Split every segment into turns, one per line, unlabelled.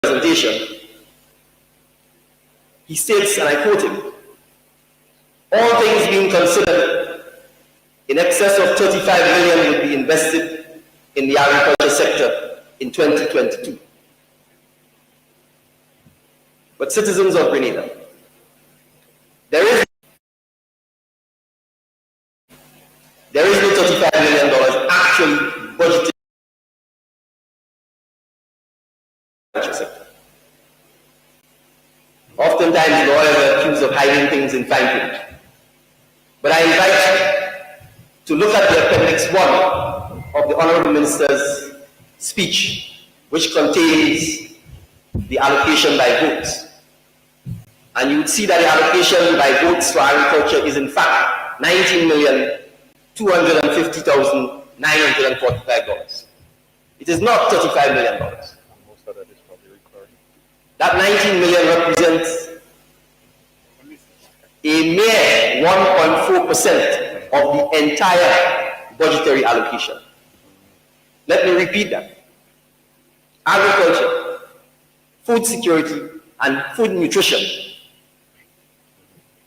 presentation, he states, and I quote him, "All things being considered, in excess of 35 million will be invested in the agriculture sector in 2022. But citizens of Grenada, there is no $35 million actually budgeted in the agriculture sector. Oftentimes, lawyers are accused of hiding things in fine print. But I invite you to look at the Appendix 1 of the Honorable Minister's speech, which contains the allocation by votes. And you would see that the allocation by votes for agriculture is in fact $19,250,945. It is not $35 million.
Most of that is probably recurring.
That 19 million represents a mere 1.4% of the entire budgetary allocation. Let me repeat that. Agriculture, food security, and food nutrition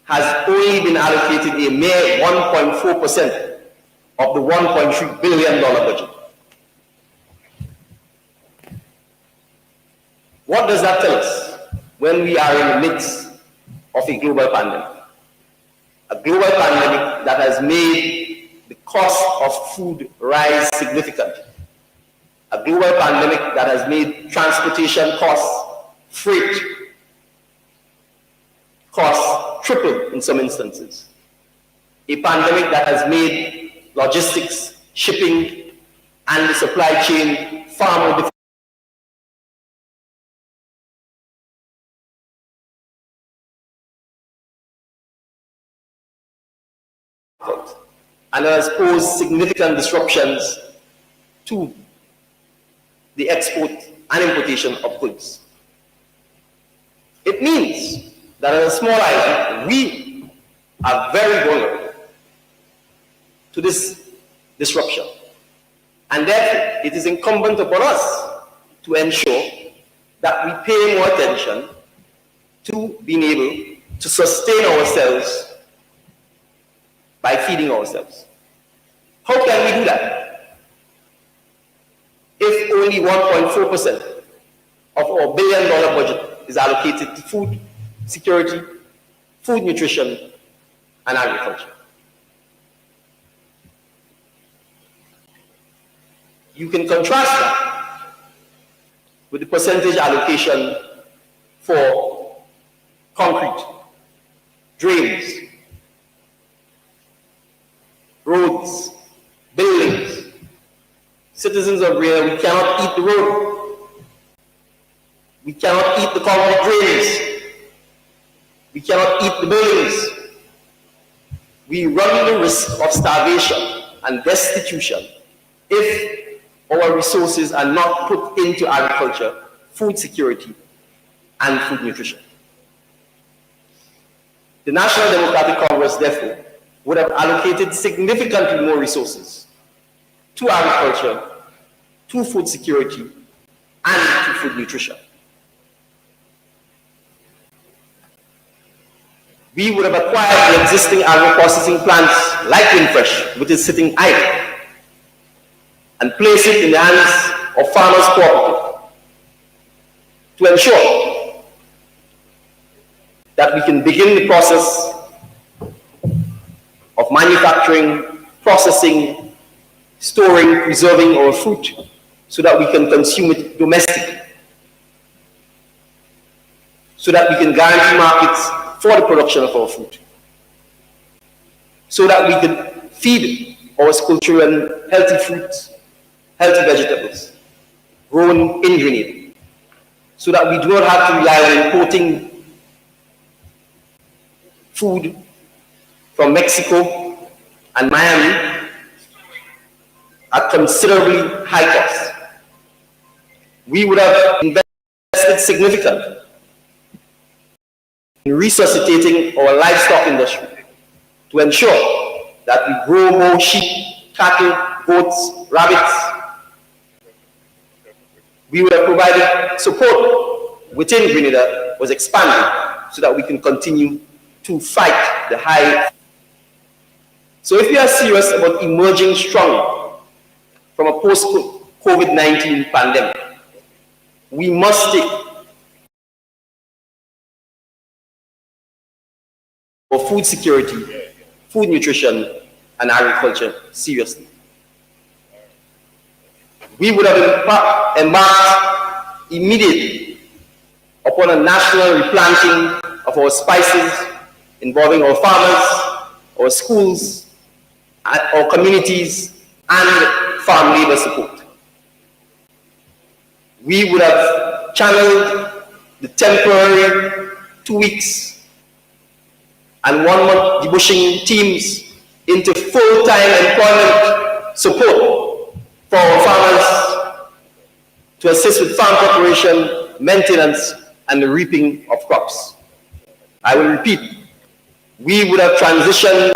has only been allocated a mere 1.4% of the $1.3 billion budget. What does that tell us when we are in the midst of a global pandemic? A global pandemic that has made the cost of food rise significantly. A global pandemic that has made transportation costs, freight costs triple in some instances. A pandemic that has made logistics, shipping, and the supply chain far more difficult. And has posed significant disruptions to the export and importation of goods. It means that as a small island, we are very vulnerable to this disruption. And therefore, it is incumbent upon us to ensure that we pay more attention to being able to sustain ourselves by feeding ourselves. How can we do that? If only 1.4% of our $1 billion budget is allocated to food security, food nutrition, and agriculture. You can contrast that with the percentage allocation for concrete, drains, roads, buildings. Citizens of Grenada, we cannot eat the road. We cannot eat the concrete drains. We cannot eat the buildings. We run the risk of starvation and destitution if our resources are not put into agriculture, food security, and food nutrition. The National Democratic Congress, therefore, would have allocated significantly more resources to agriculture, to food security, and to food nutrition. We would have acquired the existing agro-processing plants like Winfresh, which is sitting idle, and place it in the hands of farmers cooperative to ensure that we can begin the process of manufacturing, processing, storing, preserving our fruit so that we can consume it domestically, so that we can guarantee markets for the production of our food, so that we can feed our school children healthy fruits, healthy vegetables grown in Grenada, so that we do not have to rely on importing food from Mexico and Miami at considerably high cost. We would have invested significantly in resuscitating our livestock industry to ensure that we grow more sheep, cattle, goats, rabbits. We would have provided support within Grenada was expanded so that we can continue to fight the high. So if we are serious about emerging strong from a post-COVID-19 pandemic, we must take our food security, food nutrition, and agriculture seriously. We would have embarked immediately upon a national replanting of our spices involving our farmers, our schools, our communities, and farm labor support. We would have channeled the temporary 2 weeks and 1 month debushing teams into full-time employment support for our farmers to assist with farm preparation, maintenance, and the reaping of crops. I will repeat, we would have transitioned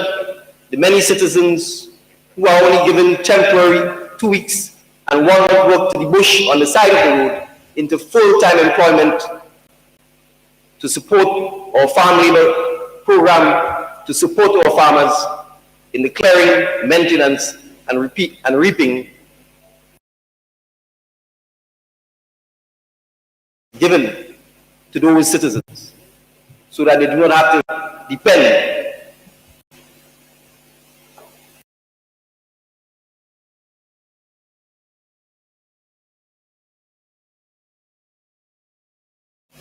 the many citizens who are only given temporary 2 weeks and 1 month work to the bush on the side of the road into full-time employment to support our farm labor program, to support our farmers in the clearing, maintenance, and reaping given to those citizens so that they do not have to depend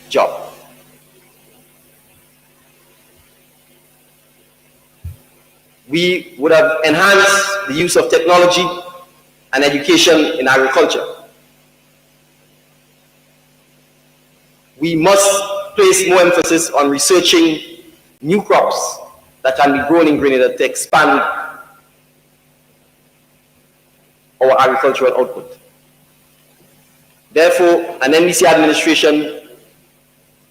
job. We would have enhanced the use of technology and education in agriculture. We must place more emphasis on researching new crops that can be grown in Grenada to expand our agricultural output. Therefore, an NDC administration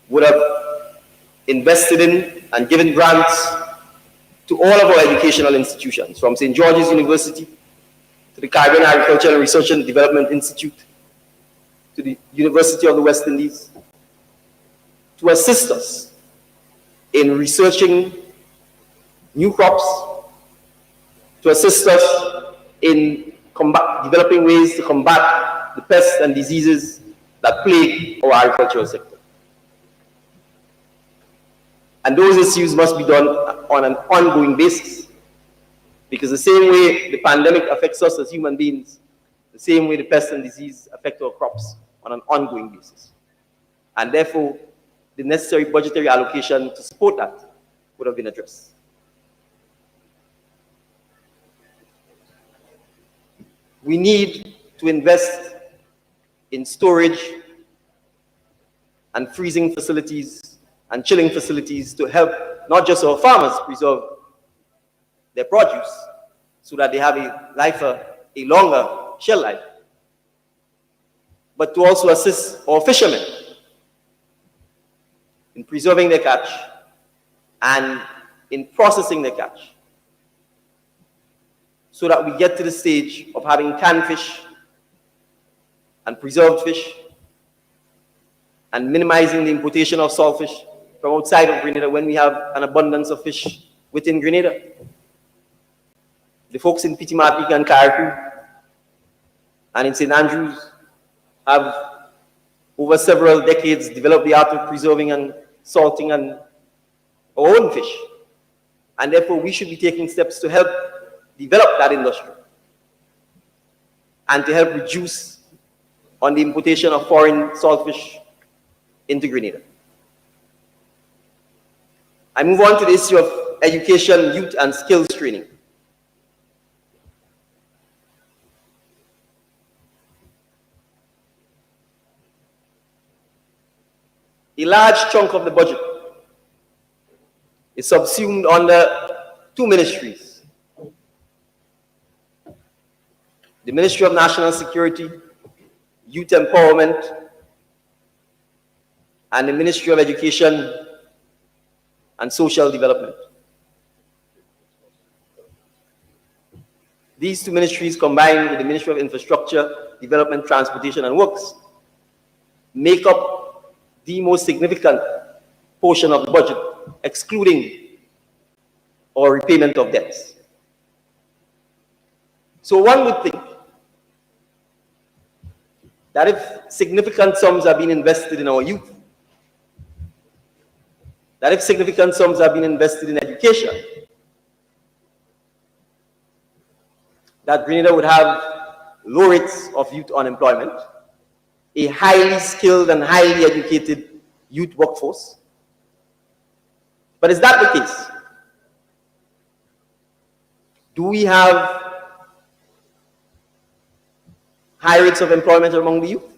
would have invested in and given grants to all of our educational institutions, from St. George's University to the Caribbean Agricultural Research and Development Institute to the University of the West Indies, to assist us in researching new crops, to assist us in developing ways to combat the pests and diseases that plague our agricultural sector. And those issues must be done on an ongoing basis, because the same way the pandemic affects us as human beings, the same way the pests and disease affect our crops on an ongoing basis. And therefore, the necessary budgetary allocation to support that would have been addressed. We need to invest in storage and freezing facilities and chilling facilities to help not just our farmers preserve their produce so that they have a longer shelf life, but to also assist our fishermen in preserving their catch and in processing their catch, so that we get to the stage of having canned fish and preserved fish and minimizing the importation of salt fish from outside of Grenada when we have an abundance of fish within Grenada. The folks in Pitimartik and Carriacou and in St. Andrews have over several decades developed the art of preserving and salting and our own fish. And therefore we should be taking steps to help develop that industry and to help reduce on the importation of foreign salt fish into Grenada. I move on to the issue of education, youth, and skills training. A large chunk of the budget is subsumed under 2 ministries: the Ministry of National Security, Youth Empowerment, and the Ministry of Education and Social Development. These 2 ministries, combined with the Ministry of Infrastructure, Development, Transportation, and Works, make up the most significant portion of the budget, excluding our repayment of debts. So one would think that if significant sums are being invested in our youth, that if significant sums are being invested in education, that Grenada would have low rates of youth unemployment, a highly skilled and highly educated youth workforce. But is that the case? Do we have high rates of employment among the youth?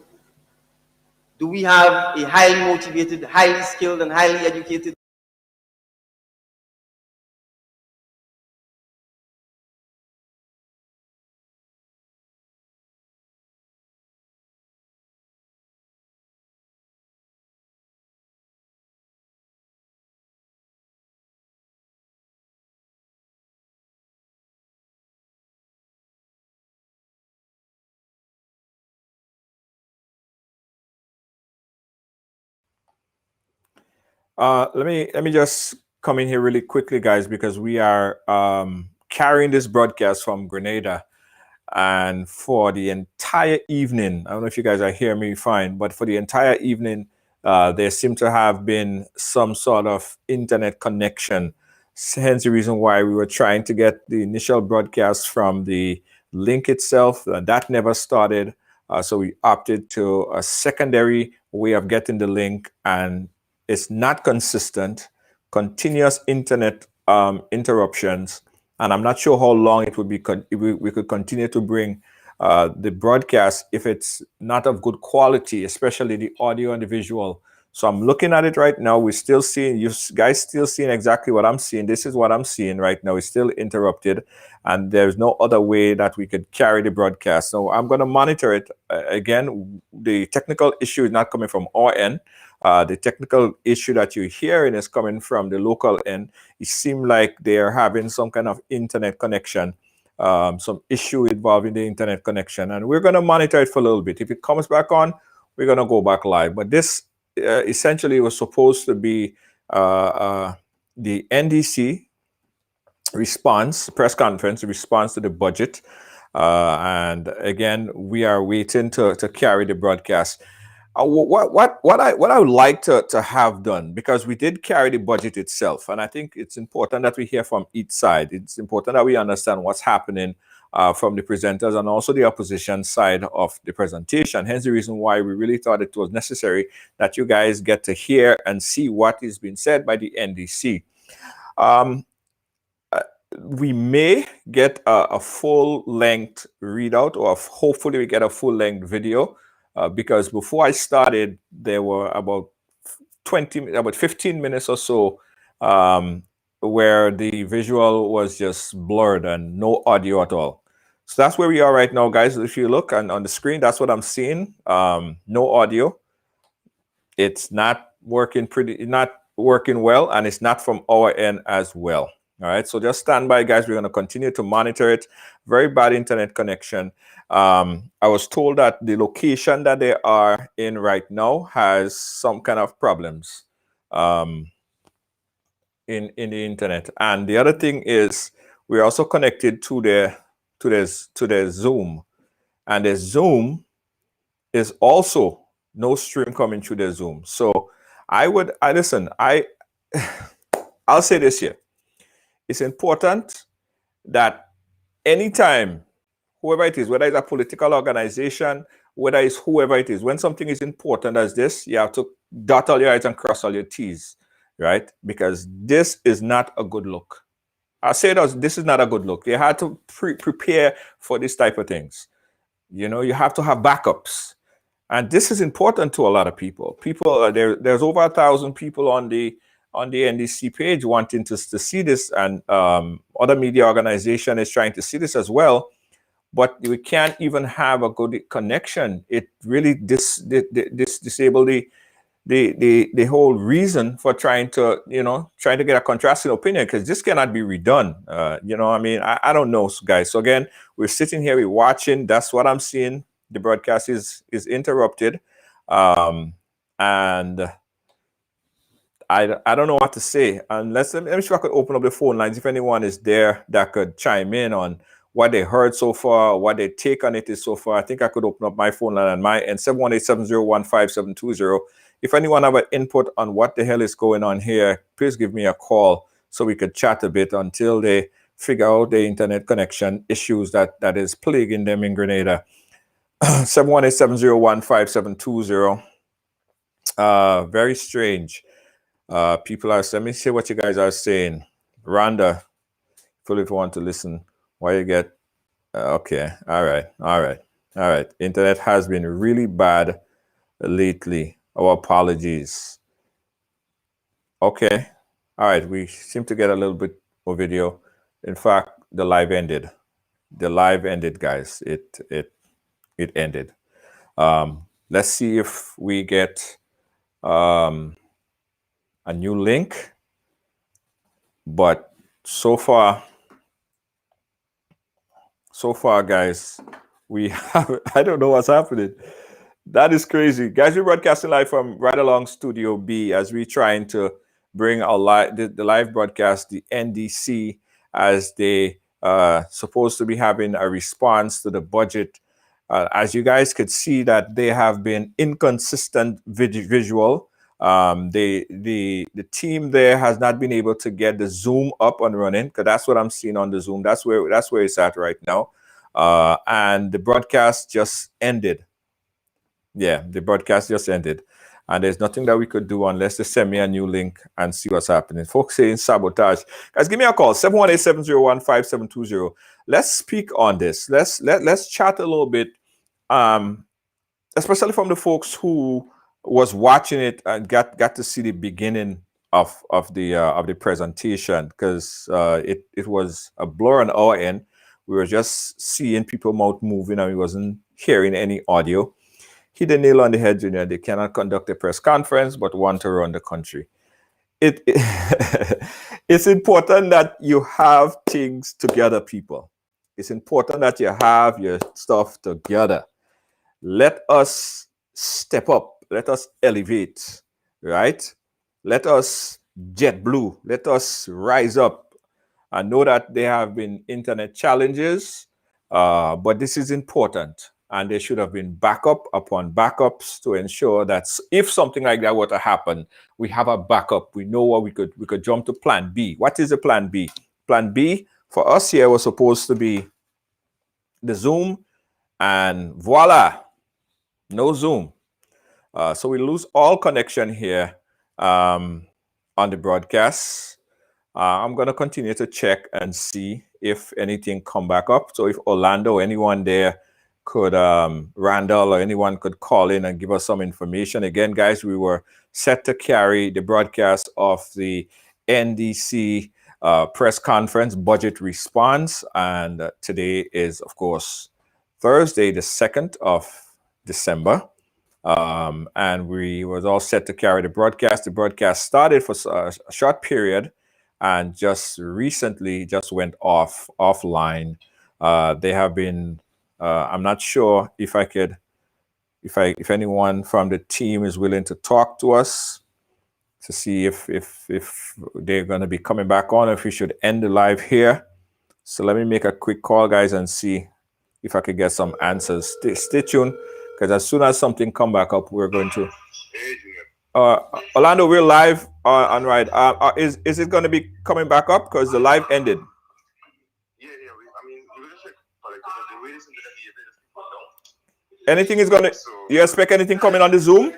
Do we have a highly motivated, highly skilled, and highly educated
Let me just come in here really quickly, guys, because we are carrying this broadcast from Grenada, and for the entire evening, I don't know if you guys are hearing me fine, but for the entire evening, there seemed to have been some sort of internet connection. Hence the reason why we were trying to get the initial broadcast from the link itself. That never started, so we opted to a secondary way of getting the link, and it's not consistent, continuous internet interruptions, and I'm not sure how long it would be. We could continue to bring the broadcast if it's not of good quality, especially the audio and the visual. So I'm looking at it right now. We're still seeing, you guys still seeing exactly what I'm seeing. This is what I'm seeing right now. It's still interrupted, and there's no other way that we could carry the broadcast. So I'm going to monitor it. Again, the technical issue is not coming from our end. The technical issue that you're hearing is coming from the local end. It seems like they're having some kind of internet connection, some issue involving the internet connection, and we're going to monitor it for a little bit. If it comes back on, we're going to go back live. But this essentially was supposed to be the NDC response, press conference, response to the budget. And again, we are waiting to carry the broadcast. What I would like to have done, because we did carry the budget itself, and I think it's important that we hear from each side. It's important that we understand what's happening from the presenters and also the opposition side of the presentation. Hence the reason why we really thought it was necessary that you guys get to hear and see what is being said by the NDC. We may get a full-length readout, or hopefully we get a full-length video, because before I started, there were about 15 minutes or so where the visual was just blurred and no audio at all. So that's where we are right now, guys. If you look on the screen, that's what I'm seeing. No audio. It's not working well, and it's not from our end as well. All right, so just stand by, guys. We're going to continue to monitor it. Very bad internet connection. I was told that the location that they are in right now has some kind of problems in the internet. And the other thing is, we're also connected to their Zoom, and the Zoom is also no stream coming through the Zoom. So I'll say this here. It's important that anytime, whoever it is, whether it's a political organization, whether it's whoever it is, when something is important as this, you have to dot all your I's and cross all your T's, right? Because this is not a good look. I say this is not a good look. You have to prepare for this type of things. You know, you have to have backups. And this is important to a lot of people. There's over 1,000 people on the NDC page wanting to see this, and other media organization is trying to see this as well, but we can't even have a good connection. It really disable the whole reason for trying to get a contrasting opinion, because this cannot be redone. I mean, I don't know, guys. So again, we're sitting here, we're watching. That's what I'm seeing. The broadcast is interrupted. and I don't know what to say. Unless let me see if I could open up the phone lines. If anyone is there that could chime in on what they heard so far, what their take on it is so far. I think I could open up my phone line on my end, 718-701-5720. If anyone have an input on what the hell is going on here, please give me a call so we could chat a bit until they figure out the internet connection issues that is plaguing them in Grenada. 718-701-5720. Very strange. People are, let me see what you guys are saying. Rhonda, if you want to listen, why you get, okay, all right. Internet has been really bad lately. Our apologies. Okay, all right, we seem to get a little bit more video. In fact, the live ended. The live ended, guys. It ended. Let's see if we get a new link. But so far, guys, we have, I don't know what's happening. That is crazy. Guys, we're broadcasting live from Ridealong Studio B as we're trying to bring our the live broadcast, the NDC, as they supposed to be having a response to the budget. As you guys could see that they have been inconsistent visual. The team there has not been able to get the Zoom up and running, because that's what I'm seeing on the Zoom. That's where it's at right now. And the broadcast just ended. Yeah, the broadcast just ended. And there's nothing that we could do unless they send me a new link and see what's happening. Folks saying sabotage. Guys, give me a call, 718-701-5720. Let's speak on this. Let's chat a little bit, especially from the folks who was watching it and got to see the beginning of the presentation, because it was a blur on our end. We were just seeing people mouth moving and we wasn't hearing any audio. Hit the nail on the head, Junior. They cannot conduct a press conference, but want to run the country. It's important that you have things together, people. It's important that you have your stuff together. Let us step up. Let us elevate, right? Let us jet blue. Let us rise up. I know that there have been internet challenges, but this is important. And there should have been backup upon backups to ensure that if something like that were to happen, we have a backup. We know what we could jump to plan B. What is the plan B? Plan B for us here was supposed to be the Zoom, and voila, no Zoom. So we lose all connection here on the broadcast. I'm going to continue to check and see if anything come back up. So if Orlando, anyone there could, Randall or anyone could call in and give us some information. Again, guys, we were set to carry the broadcast of the NDC press conference budget response. And today is, of course, Thursday, the 2nd of December. And we was all set to carry the broadcast. The broadcast started for a short period and just recently just went offline. They have been, I'm not sure if if anyone from the team is willing to talk to us to see if they're going to be coming back on, or if we should end the live here. So let me make a quick call, guys, and see if I could get some answers. Stay tuned, because as soon as something come back up, we're going to. Orlando, we're live on Ride. Is it going to be coming back up because the live ended?
Yeah. I mean, you just check. The way this is going to be,
anything is going to. You expect anything coming on the Zoom?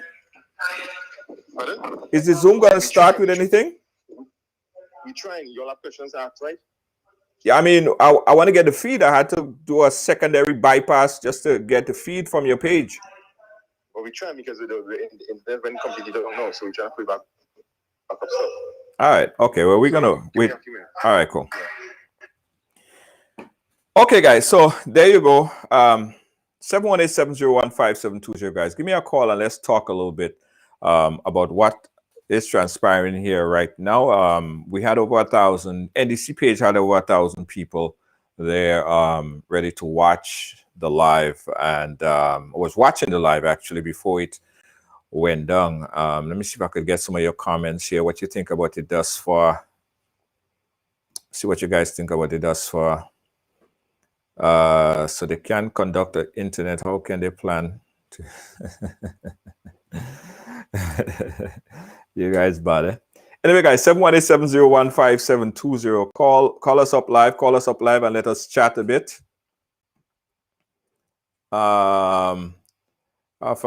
pardon?
Is the Zoom going to start with anything?
We're trying. You all have questions asked, right?
Yeah, I mean, I want to get the feed. I had to do a secondary bypass just to get the feed from your page.
Well, we're trying because the internet went completely don't know, so we're trying to put back up stuff.
All right. Okay. Well, we're gonna wait. All right. Cool. Okay, guys. So there you go. 718-701-5720, guys. Give me a call and let's talk a little bit about what is transpiring here right now. We had over 1,000. NDC page had over 1,000 people there ready to watch the live, and was watching the live actually before it went down. Let me see if I could get some of your comments here. What you think about it thus far? See what you guys think about it thus far. So they can conduct the internet. How can they plan to? You guys bother. Anyway, guys, 718-701-5720. Call us up live. Call us up live and let us chat a bit. Offer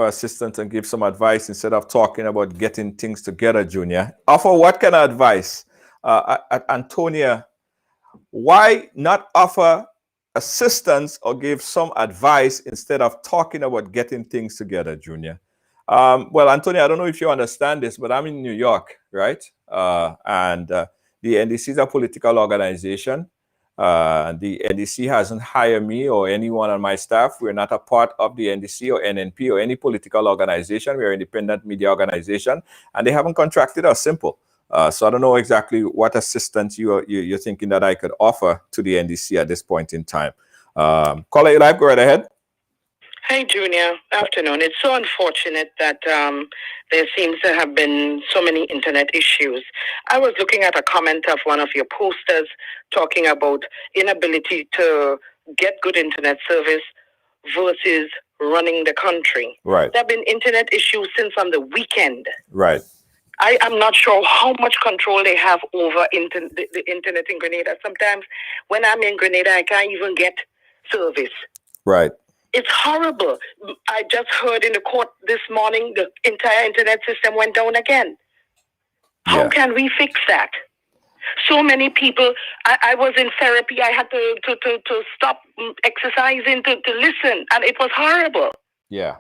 assistance and give some advice instead of talking about getting things together, Junior. Offer what kind of advice? Antonia, why not offer assistance or give some advice instead of talking about getting things together, Junior? Well, Antonia, I don't know if you understand this, but I'm in New York, right? And the NDC is a political organization. The NDC hasn't hired me or anyone on my staff. We're not a part of the NDC or NNP or any political organization. We're an independent media organization, and they haven't contracted us. Simple. So I don't know exactly what assistance you're thinking that I could offer to the NDC at this point in time. Caller, you live, go right ahead.
Hi, Junior. Afternoon. It's so unfortunate that there seems to have been so many internet issues. I was looking at a comment of one of your posters talking about inability to get good internet service versus running the country.
Right.
There have been internet issues since on the weekend.
Right.
I am not sure how much control they have over the internet in Grenada. Sometimes when I'm in Grenada, I can't even get service.
Right.
It's horrible. I just heard in the court this morning the entire internet system went down again. How can we fix that? So many people. I was in therapy. I had to stop exercising to listen, and it was horrible.
Yeah.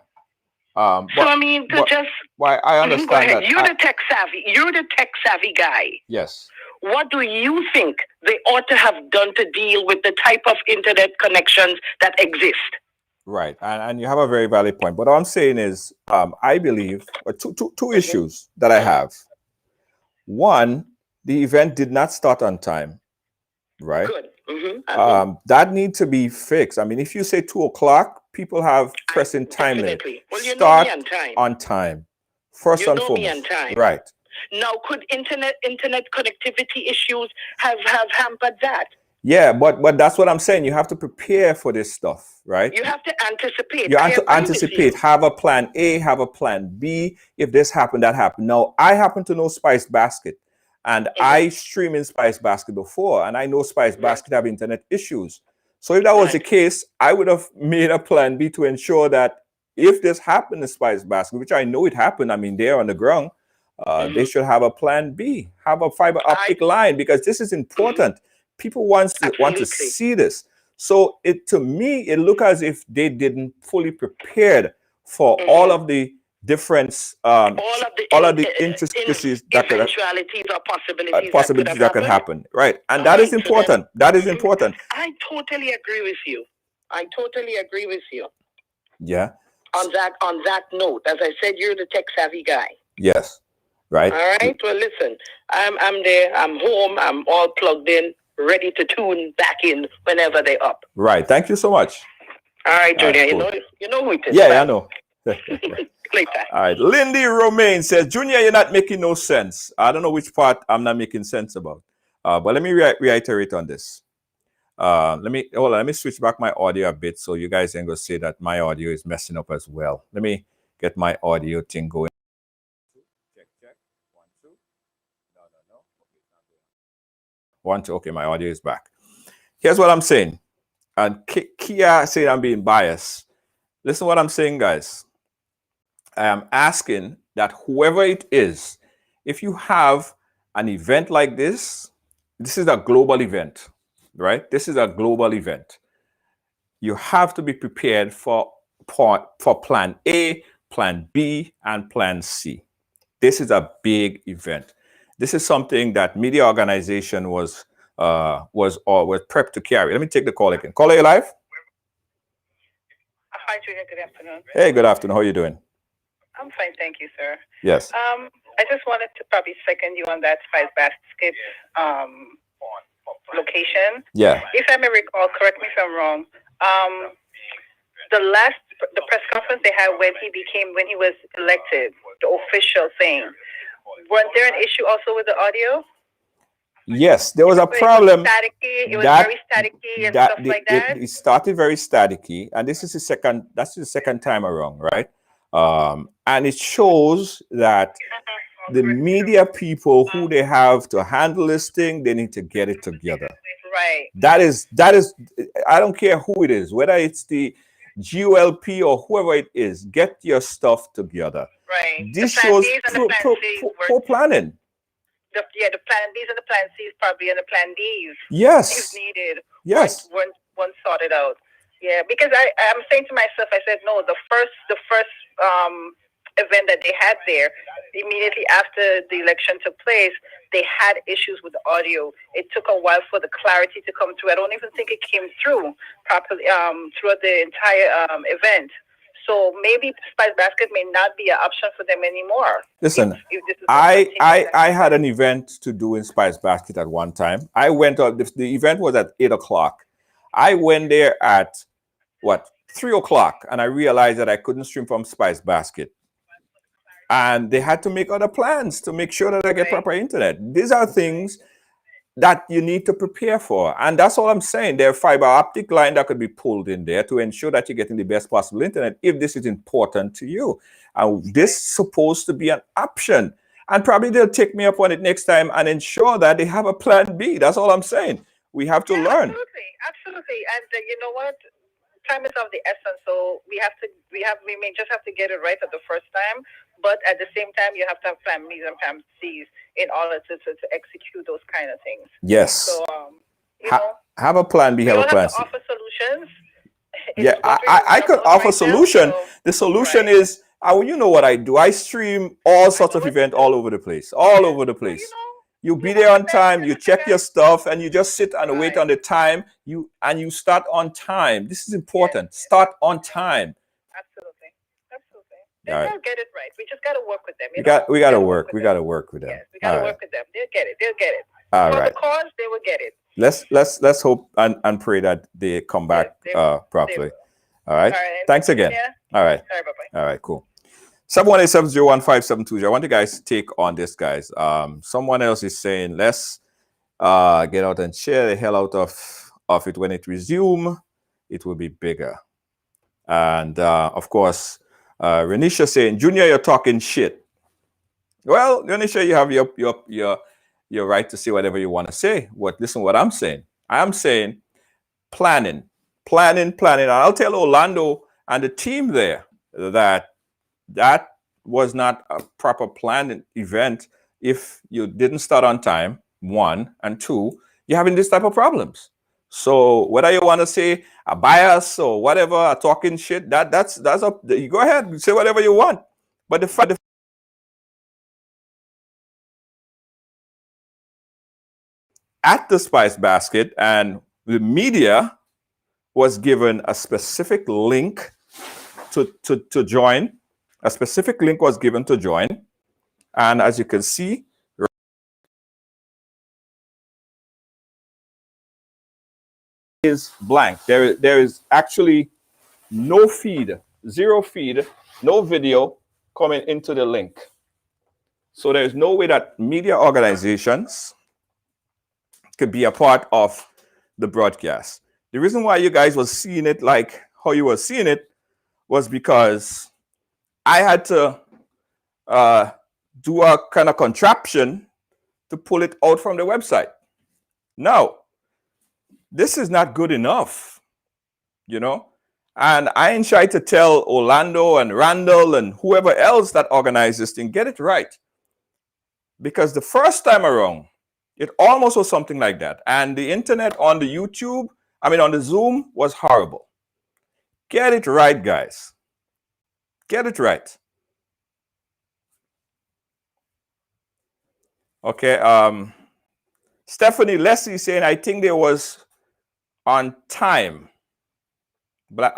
So I mean,
why I understand
go ahead.
that
You're the tech savvy. You're the tech savvy guy.
Yes.
What do you think they ought to have done to deal with the type of internet connections that exist?
Right, and you have a very valid point. But what I'm saying is, I believe two issues that I have. One, the event did not start on time, right?
Good.
That needs to be fixed. I mean, if you say 2 o'clock, people have pressing time limit.
Well, you
Start
know me on time.
on time. First and foremost.
You know me on time.
Right.
Now, could internet connectivity issues have hampered that?
Yeah, but that's what I'm saying. You have to prepare for this stuff, right?
You have to anticipate.
You have to anticipate. Have a plan A, have a plan B. If this happened, that happened. Now, I happen to know Spice Basket, and I stream in Spice Basket before, and I know Spice Basket have internet issues. So if that was the case, I would have made a plan B to ensure that if this happened in Spice Basket, which I know it happened, I mean, they're on the ground, they should have a plan B, have a fiber optic line, because this is important. People want to see this. So to me, it looked as if they didn't fully prepared for all of the different, all of the intricacies that could possibilities that could happen. Right, and that is important. That is important.
I totally agree with you.
Yeah.
On that note, as I said, you're the tech savvy guy.
Yes. Right.
All right. Well, listen, I'm there. I'm home. I'm all plugged in, ready to tune back in whenever they're up.
Right. Thank you so much.
All right, Junior.
Right, cool.
You know who it is.
Yeah, I know.
Later.
All right. Lindy Romaine says, Junior, you're not making no sense. I don't know which part I'm not making sense about. But let me reiterate on this. Let me switch back my audio a bit so you guys ain't gonna say that my audio is messing up as well. Let me get my audio thing going. Check. 1, 2. No. Okay, it's not going. 1, 2. Okay, my audio is back. Here's what I'm saying. And Kia said I'm being biased. Listen what I'm saying, guys. I am asking that whoever it is, if you have an event like this is a global event, right? This is a global event. You have to be prepared for plan A, plan B, and plan C. This is a big event. This is something that media organization was prepped to carry. Let me take the call again. Caller, you live?
Hi, Junior. Good afternoon.
Hey, good afternoon. How are you doing?
I'm fine, thank you, sir.
Yes.
I just wanted to probably second you on that Spice Basket location.
Yeah.
If I may recall, correct me if I'm wrong. the press conference they had when he was elected, the official thing. Weren't there an issue also with the audio?
Yes, there was a problem.
It was very staticky and stuff like that.
It started very staticky, and this is the second. That's the second time around, right? And it shows that the media people who they have to handle this thing, they need to get it together.
Right.
That is. I don't care who it is, whether it's the GOLP or whoever it is. Get your stuff together.
Right.
This shows poor planning.
The plan Bs and the plan Cs probably, and the plan Ds.
Yes.
If needed.
Yes.
Once sorted out. Yeah, because I'm saying to myself, I said no. The first event that they had there, immediately after the election took place, they had issues with the audio. It took a while for the clarity to come through. I don't even think it came through properly throughout the entire event. So maybe Spice Basket may not be an option for them anymore.
Listen,
if this is
I had an event to do in Spice Basket at one time. I went out. The event was at 8:00. I went there at 3:00, and I realized that I couldn't stream from Spice Basket, and they had to make other plans to make sure that I get proper internet. These are things that you need to prepare for, and that's all I'm saying. There are fiber optic line that could be pulled in there to ensure that you're getting the best possible internet if this is important to you. And this is supposed to be an option, and probably they'll take me up on it next time and ensure that they have a plan B. That's all I'm saying. We have to learn.
Absolutely. And you know what? Time is of the essence, so we may just have to get it right at the first time, but at the same time you have to have plan Bs and plan Cs in order to execute those kind of things.
Yes.
So
have a plan B, have a plan C.
Offer solutions.
Yeah, I could offer solution.
Now, so,
the solution is, you know what I do? I stream all sorts of events all over the place. All over the place. You be there on time, you check your stuff, and you just sit and wait on the time. You start on time. This is important. Start on time.
Absolutely.
They'll
get it right. We just got to work with them.
We got to work. We got to work with them.
Yes, we got to work with them. They'll get it.
All
For
right.
the cause, they will get it.
Let's hope and pray that they come back properly. All right. Thanks again.
Yeah.
All right.
All right. Bye-bye.
All right. Cool. 718-701-5720. I want you guys to take on this, guys. Someone else is saying, let's get out and share the hell out of it. When it resume, it will be bigger. And of course, Renisha saying, Junior, you're talking shit. Well, Renisha, you have your right to say whatever you want to say. Listen what I'm saying. I'm saying planning. And I'll tell Orlando and the team there that was not a proper planned event if you didn't start on time, 1, and 2, you're having this type of problems. So whether you want to say a bias or whatever, a talking shit, that's up. You go ahead, say whatever you want. But the fact at the Spice Basket, and the media was given a specific link to join. A specific link was given to join. And as you can see, is blank. There is actually no feed, zero feed, no video coming into the link. So there's no way that media organizations could be a part of the broadcast. The reason why you guys was seeing it like how you were seeing it was because I had to do a kind of contraption to pull it out from the website. Now, this is not good enough, you know? And I ain't shy to tell Orlando and Randall and whoever else that organized this thing, get it right. Because the first time around, it almost was something like that. And the internet on the YouTube, on the Zoom was horrible. Get it right, guys. Get it right. Okay, Stephanie Leslie saying, I think there was on time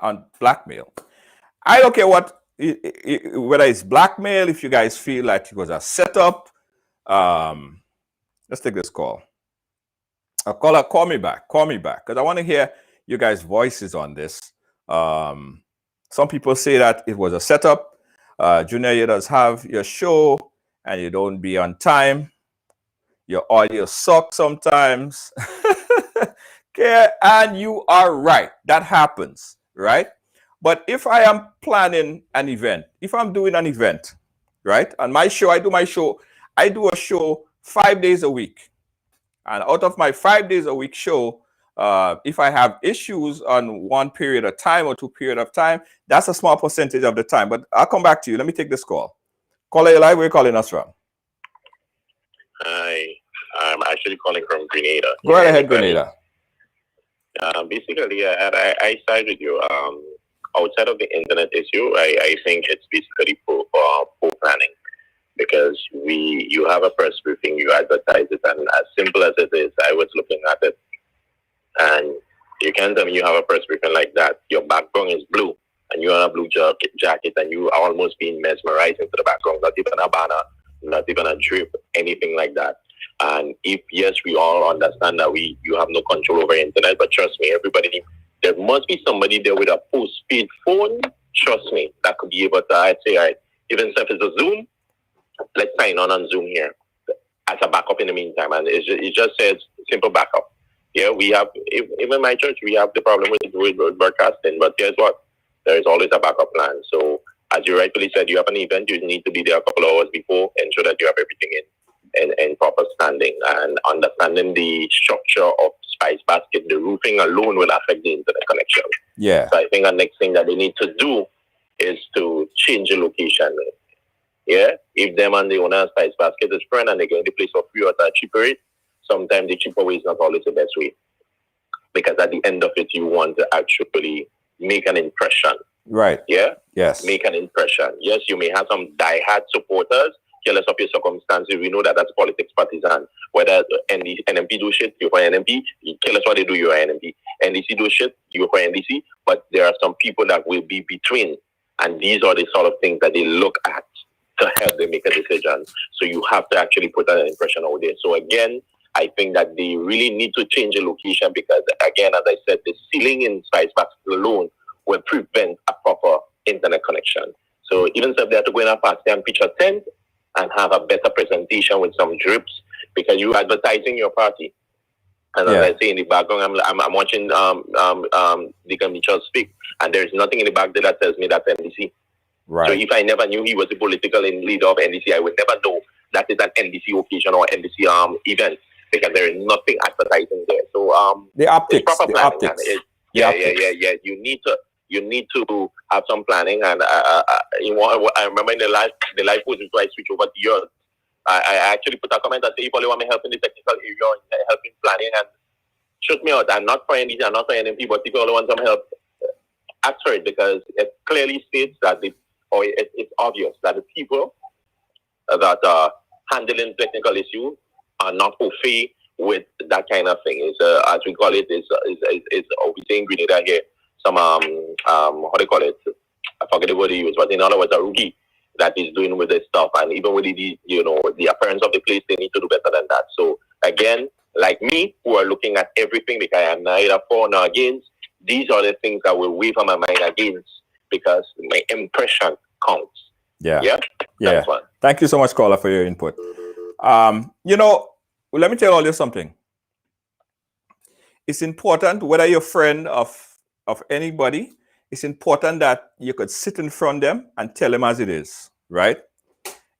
on blackmail. I don't care whether it's blackmail, if you guys feel like it was a setup. Let's take this call. A caller, call me back, because I want to hear you guys' voices on this. Some people say that it was a setup. Junior, you just have your show and you don't be on time. Your audio sucks sometimes. Okay, and you are right. That happens, right? But if I am planning an event, if I'm doing an event, right? And my show, I do a show 5 days a week. And out of my 5 days a week show, if I have issues on one period of time or two period of time, that's a small percentage of the time. But I'll come back to you. Let me take this call. Caller, you live. Where you calling us from?
Hi, I'm actually calling from Grenada.
Go right ahead, Grenada.
Basically, I side with you. Outside of the internet issue, I think it's basically poor planning, because you have a press briefing, you advertise it, and as simple as it is, I was looking at it, and you can't tell me you have a press briefing like that. Your background is blue, and you're on a blue jacket, and you are almost being mesmerized into the background. Not even a banner, not even a drip, anything like that. And if, yes, we all understand that you have no control over internet, but trust me, everybody, there must be somebody there with a post-paid phone, trust me, that could be able to, I'd say, all right, even if it's a Zoom, let's sign on Zoom here as a backup in the meantime. And it just says simple backup. Yeah, we have, even my church, we have the problem with broadcasting, but guess what? There is always a backup plan. So as you rightfully said, you have an event, you need to be there a couple of hours before, ensure that you have everything in proper standing, and understanding the structure of Spice Basket. The roofing alone will affect the internet connection.
Yeah.
So I think the next thing that they need to do is to change the location. Yeah, if them and the owner of Spice Basket is friend and they get the place for free or at a cheaper rate, sometimes the cheaper way is not always the best way. Because at the end of it, you want to actually make an impression.
Right.
Yeah?
Yes.
Make an impression. Yes, you may have some diehard supporters, careless of your circumstances. We know that that's politics partisan. Whether NMP do shit, you're for NMP. Careless what they do, you're NMP. NDC do shit, you're for NDC. But there are some people that will be between. And these are the sort of things that they look at to help them make a decision. So you have to actually put an impression out there. So again, I think that they really need to change the location, because again, as I said, the ceiling in Spice Basket alone will prevent a proper internet connection. So even if they have to go in a party and pitch a tent and have a better presentation with some drips, because you're advertising your party. And as I say in the background, I'm watching Deacon Mitchell speak, and there's nothing in the back there that tells me that's NDC.
Right.
So if I never knew he was the political leader of NDC, I would never know that is an NDC occasion or NDC event, because there is nothing advertising there. So
the optics.
it's proper
The
planning.
optics.
Yeah. You need to have some planning. And I remember in the live post before I switch over to yours, I actually put a comment that say, if you want me help in the technical area, helping planning, and shoot me out. I'm not for NDC, I'm not for NMP, but if you want some help, ask for it, because it clearly states that it's obvious that the people that are handling technical issues are not au fait with that kind of thing. It's as we call it, is we say in Grenada here, some how do you call it? I forget the word they use, but in other words, a rookie that is doing with this stuff. And even with the appearance of the place, they need to do better than that. So again, like me, who are looking at everything, because I am neither for nor against, these are the things that will waver my mind against, because my impression counts.
Yeah.
That's one.
Thank you so much, caller, for your input. Let me tell you something. It's important, whether you're a friend of anybody, it's important that you could sit in front of them and tell them as it is, right?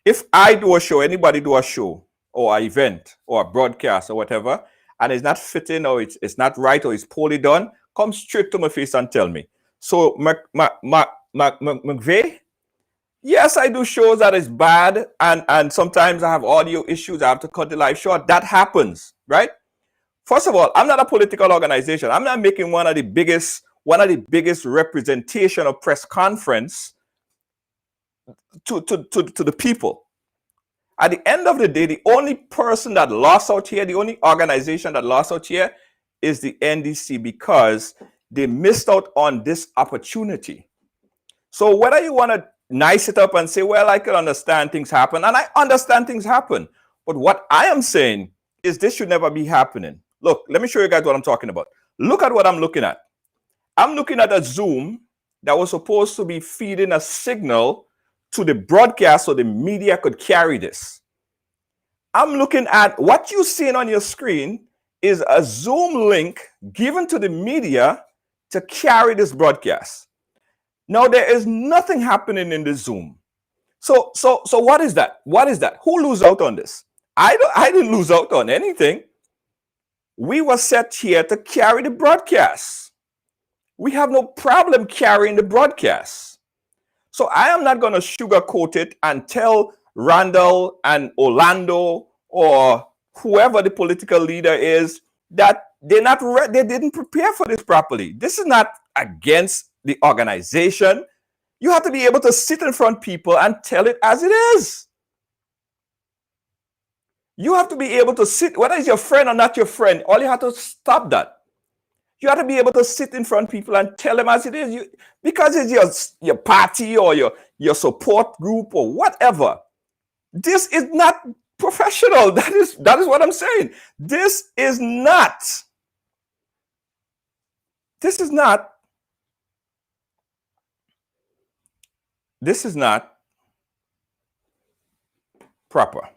If I do a show, anybody do a show or an event or a broadcast or whatever, and it's not fitting or it's not right or it's poorly done, come straight to my face and tell me. So, McVeigh, yes, I do shows that is bad, and sometimes I have audio issues. I have to cut the live short. That happens, right? First of all, I'm not a political organization. I'm not making one of the biggest representation of press conference to the people. At the end of the day, the only person that lost out here, the only organization that lost out here is the NDC, because they missed out on this opportunity. So whether you want to nice it up and say, well, I can understand things happen, and I understand things happen, but what I am saying is this should never be happening. Look, let me show you guys what I'm talking about. Look at what I'm looking at. I'm looking at a Zoom that was supposed to be feeding a signal to the broadcast so the media could carry this. I'm looking at what you're seeing on your screen is a Zoom link given to the media to carry this broadcast. Now, there is nothing happening in the Zoom. So what is that? What is that? Who lose out on this? I didn't lose out on anything. We were set here to carry the broadcast. We have no problem carrying the broadcast. So I am not going to sugarcoat it and tell Randall and Orlando or whoever the political leader is that they didn't prepare for this properly. This is not against the organization. You have to be able to sit in front of people and tell it as it is. You have to be able to sit, whether it's your friend or not your friend, all you have to stop that. You have to be able to sit in front of people and tell them as it is. Because it's your party or your support group or whatever. This is not professional. That is what I'm saying. This is not proper.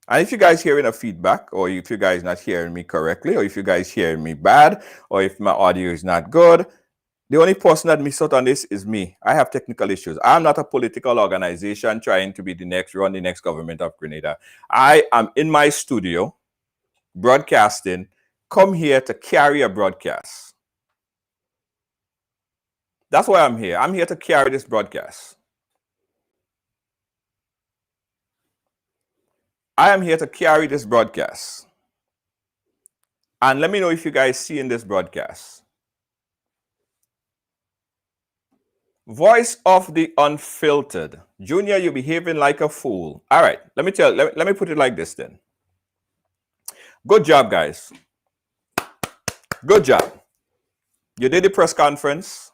And if you guys hearing a feedback, or if you guys not hearing me correctly, or if you guys hearing me bad, or if my audio is not good, the only person that missed out on this is me. I have technical issues. I'm not a political organization trying to be run the next government of Grenada. I am in my studio broadcasting, come here to carry a broadcast. That's why I'm here. I'm here to carry this broadcast. I am here to carry this broadcast. And let me know if you guys see in this broadcast. Voice of the unfiltered. Junior, you're behaving like a fool. All right, let me put it like this then. Good job, guys. Good job. You did the press conference.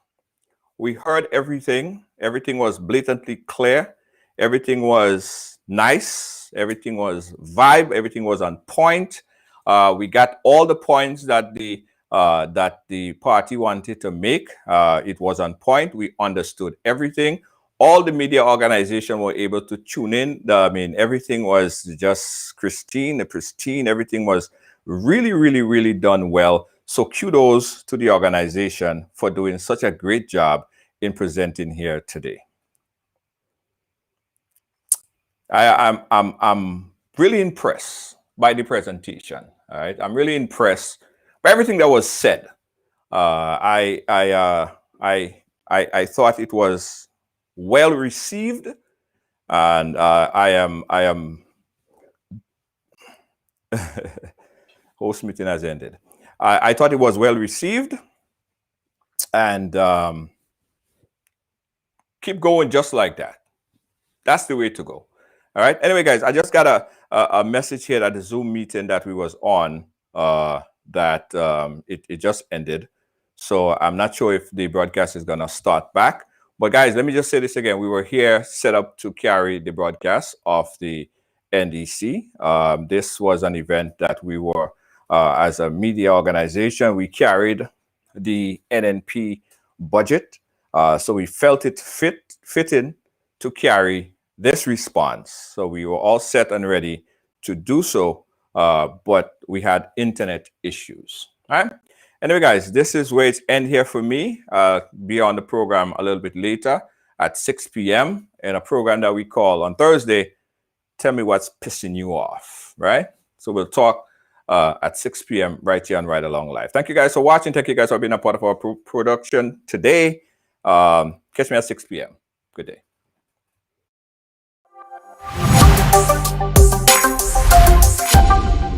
We heard everything. Everything was blatantly clear. Everything was nice. Everything was vibe. Everything was on point. We got all the points that the party wanted to make. It was on point. We understood everything. All the media organization were able to tune in. Everything was just pristine. Everything was really, really, really done well. So kudos to the organization for doing such a great job in presenting here today. I'm really impressed by the presentation. All right, I'm really impressed by everything that was said. I thought it was well received, and I am. Host meeting has ended. I thought it was well received, and keep going just like that. That's the way to go. All right. Anyway, guys, I just got a message here at the Zoom meeting that we was on that it just ended. So I'm not sure if the broadcast is going to start back. But guys, let me just say this again. We were here set up to carry the broadcast of the NDC. This was an event that we were, as a media organization, we carried the NNP budget. So we felt it fitting to carry this response. So we were all set and ready to do so, but we had internet issues. All right. Anyway, guys, this is where it's end here for me. Be on the program a little bit later at 6 p.m. in a program that we call on Thursday, Tell Me What's Pissing You Off, right? So we'll talk at 6 p.m. right here on Ridealong Live. Thank you guys for watching. Thank you guys for being a part of our production today. Catch me at 6 p.m. Good day.